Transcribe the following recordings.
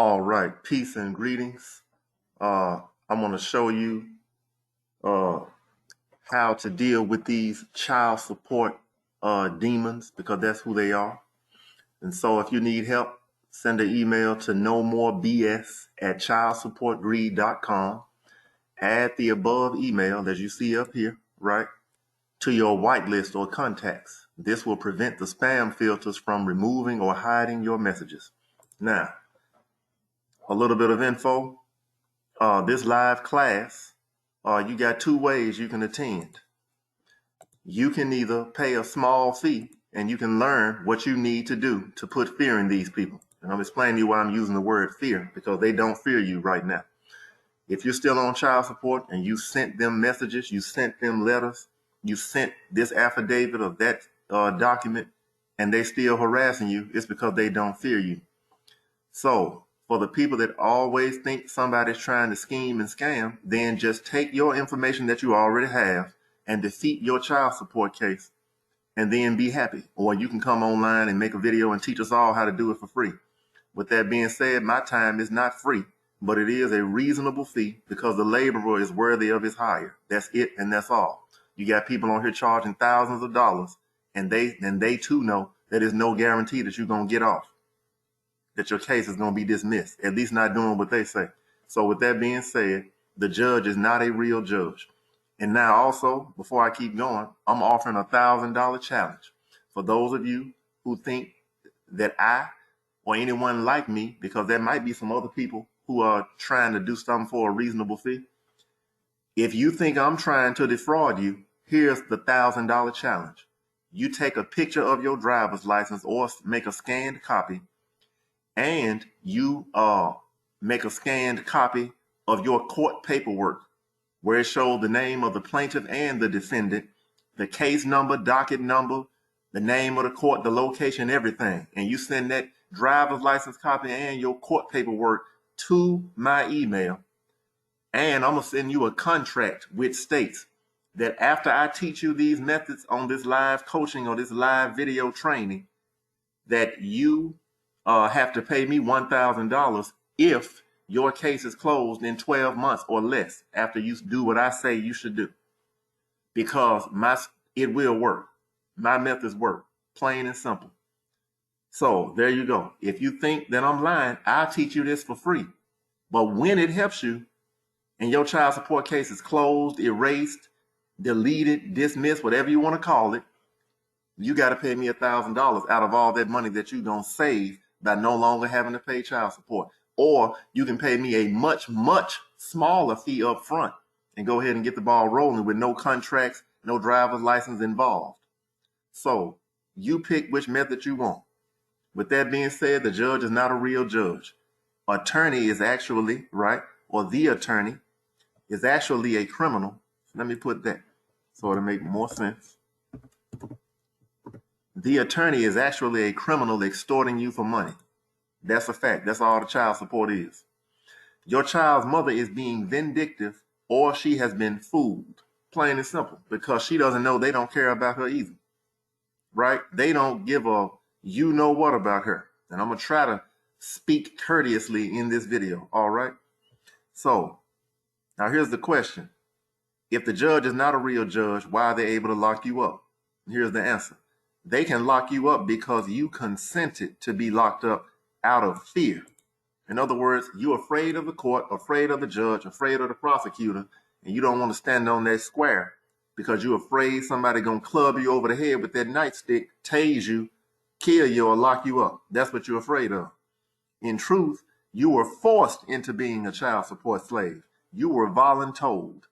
All right, peace and greetings. I'm going to show you uh, how to deal with these child support demons because that's who they are. And so if you need help, send an email to nomorebs@childsupportgreed.com. Add the above email as you see up here, right, to your whitelist or contacts. This will prevent the spam filters from removing or hiding your messages. Now, a little bit of info. This live class, you got two ways you can attend. You can either pay a small fee and you can learn what you need to do to put fear in these people. And I'm explaining to you why I'm using the word fear, because they don't fear you right now. If you're still on child support and you sent them messages, you sent them letters, you sent this affidavit of that document, and they still harassing you, it's because they don't fear you. So for the people that always think somebody's trying to scheme and scam, then just take your information that you already have and defeat your child support case and then be happy. Or you can come online and make a video and teach us all how to do it for free. With that being said, my time is not free, but it is a reasonable fee because the laborer is worthy of his hire. That's it, and that's all. You got people on here charging thousands of dollars, and they too know that there's no guarantee that you're going to get off, that your case is going to be dismissed, at least not doing what they say. So with that being said, the judge is not a real judge. And now also, before I keep going, I'm offering a $1,000 challenge for those of you who think that I or anyone like me, because there might be some other people who are trying to do something for a reasonable fee. If you think I'm trying to defraud you, here's the $1,000 challenge. You take a picture of your driver's license or make a scanned copy, and you make a scanned copy of your court paperwork where it shows the name of the plaintiff and the defendant, the case number, docket number, the name of the court, the location, everything. And you send that driver's license copy and your court paperwork to my email. And I'm going to send you a contract which states that after I teach you these methods on this live coaching or this live video training, that you have to pay me $1,000 if your case is closed in 12 months or less after you do what I say you should do. Because it will work. My methods work, plain and simple. So there you go. If you think that I'm lying, I'll teach you this for free. But when it helps you and your child support case is closed, erased, deleted, dismissed, whatever you want to call it, you got to pay me $1,000 out of all that money that you're going to save by no longer having to pay child support. Or you can pay me a much, much smaller fee up front and go ahead and get the ball rolling with no contracts, no driver's license involved. So you pick which method you want. With that being said, the judge is not a real judge. Attorney is actually, right, or the attorney is actually a criminal. Let me put that so it'll make more sense. The attorney is actually a criminal extorting you for money. That's a fact. That's all the child support is. Your child's mother is being vindictive, or she has been fooled, plain and simple, because she doesn't know they don't care about her either, right? They don't give a you know what about her. And I'm going to try to speak courteously in this video, all right? So now here's the question. If the judge is not a real judge, why are they able to lock you up? Here's the answer. They can lock you up because you consented to be locked up out of fear. In other words, you're afraid of the court, afraid of the judge, afraid of the prosecutor, and you don't want to stand on that square because you're afraid somebody going to club you over the head with that nightstick, tase you, kill you, or lock you up. That's what you're afraid of. In truth, you were forced into being a child support slave. You were voluntold.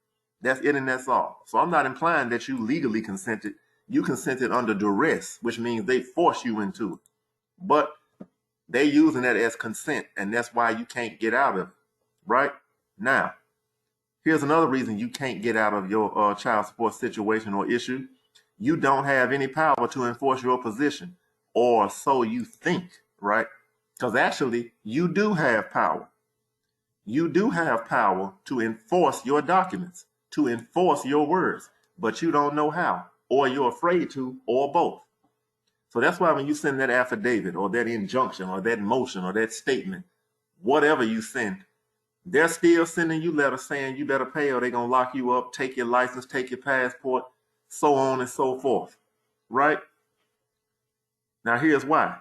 That's it and that's all. So I'm not implying that you legally consented. You consented under duress, which means they force you into it. But they're using that as consent, and that's why you can't get out of it, right? Now, here's another reason you can't get out of your child support situation or issue. You don't have any power to enforce your position, or so you think, right? Because actually, you do have power. You do have power to enforce your documents, to enforce your words, but you don't know how, or you're afraid to, or both. So that's why when you send that affidavit or that injunction or that motion or that statement, whatever you send. They're still sending you letters saying you better pay or they're going to lock you up, take your license, take your passport, so on and so forth, right? Now, here's why.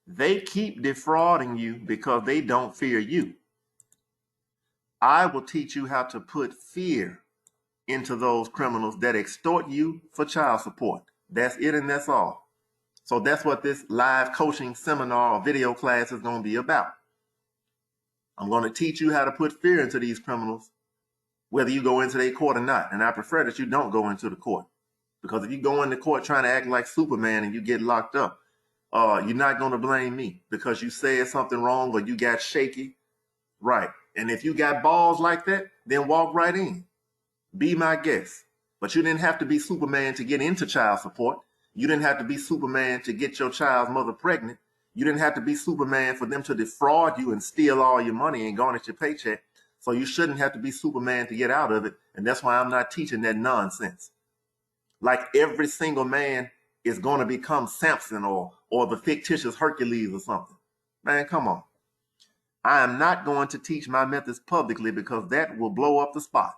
They keep defrauding you because they don't fear you. I will teach you how to put fear into those criminals that extort you for child support. That's it and that's all. So that's what this live coaching seminar or video class is going to be about. I'm going to teach you how to put fear into these criminals, whether you go into their court or not. And I prefer that you don't go into the court. Because if you go into court trying to act like Superman and you get locked up, you're not going to blame me because you said something wrong or you got shaky. Right. And if you got balls like that, then walk right in. Be my guest. But you didn't have to be Superman to get into child support. You didn't have to be Superman to get your child's mother pregnant. You didn't have to be Superman for them to defraud you and steal all your money and garnish your paycheck. So you shouldn't have to be Superman to get out of it. And that's why I'm not teaching that nonsense. Like every single man is going to become Samson or the fictitious Hercules or something. Man, come on. I am not going to teach my methods publicly because that will blow up the spot.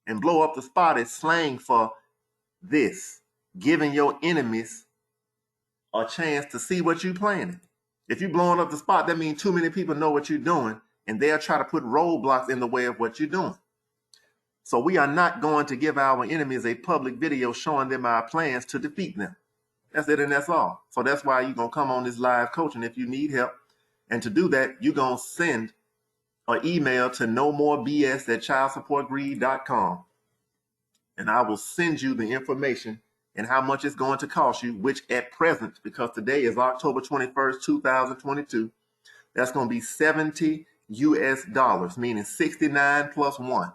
And blow up the spot is slang for this, giving your enemies a chance to see what you're planning. If you're blowing up the spot, that means too many people know what you're doing, and they'll try to put roadblocks in the way of what you're doing. So we are not going to give our enemies a public video showing them our plans to defeat them. That's it and that's all. So that's why you're going to come on this live coaching if you need help. And to do that, you're going to send an email to nomorebs@childsupportgreed.com. And I will send you the information and how much it's going to cost you, which at present, because today is October 21st, 2022, that's going to be $70 US, meaning 69 plus 1.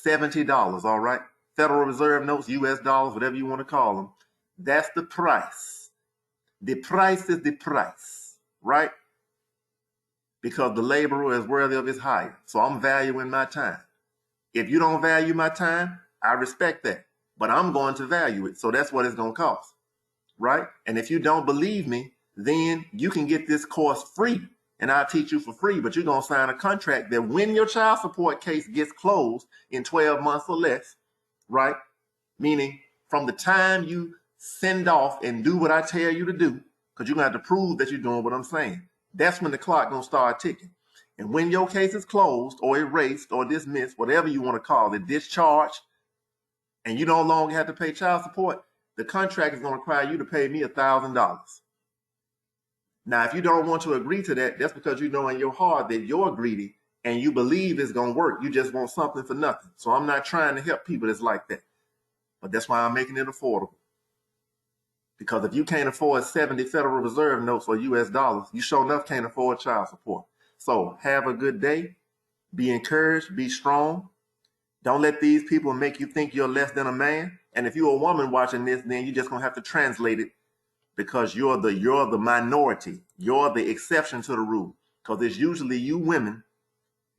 $70, all right? Federal Reserve notes, US dollars, whatever you want to call them. That's the price. The price is the price, right? Because the laborer is worthy of his hire. So I'm valuing my time. If you don't value my time, I respect that. But I'm going to value it. So that's what it's going to cost, right? And if you don't believe me, then you can get this course free. And I'll teach you for free, but you're going to sign a contract that when your child support case gets closed in 12 months or less, right? Meaning from the time you send off and do what I tell you to do, because you're going to have to prove that you're doing what I'm saying. That's when the clock going to start ticking. And when your case is closed or erased or dismissed, whatever you want to call it, discharged, and you no longer have to pay child support, the contract is going to require you to pay me $1,000. Now, if you don't want to agree to that, that's because you know in your heart that you're greedy and you believe it's going to work. You just want something for nothing. So I'm not trying to help people that's like that. But that's why I'm making it affordable. Because if you can't afford 70 Federal Reserve notes or US dollars, you sure enough can't afford child support. So have a good day. Be encouraged. Be strong. Don't let these people make you think you're less than a man. And if you're a woman watching this, then you're just going to have to translate it because you're the minority. You're the exception to the rule. Because it's usually you women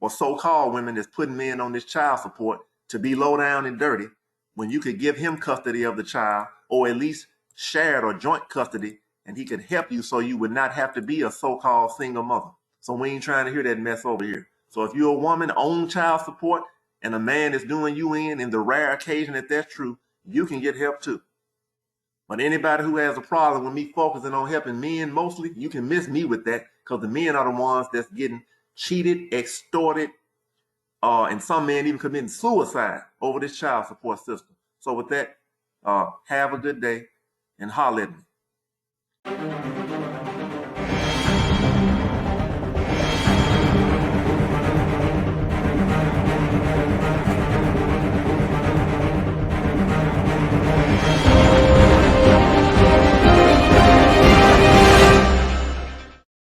or so-called women that's putting men on this child support to be low down and dirty when you could give him custody of the child or at least shared or joint custody and he could help you so you would not have to be a so-called single mother. So we ain't trying to hear that mess over here. So if you're a woman on child support and a man is doing you in the rare occasion that that's true, you can get help too. But anybody who has a problem with me focusing on helping men mostly, you can miss me with that because the men are the ones that's getting cheated, extorted, and some men even committing suicide over this child support system. So with that, have a good day and holler at me.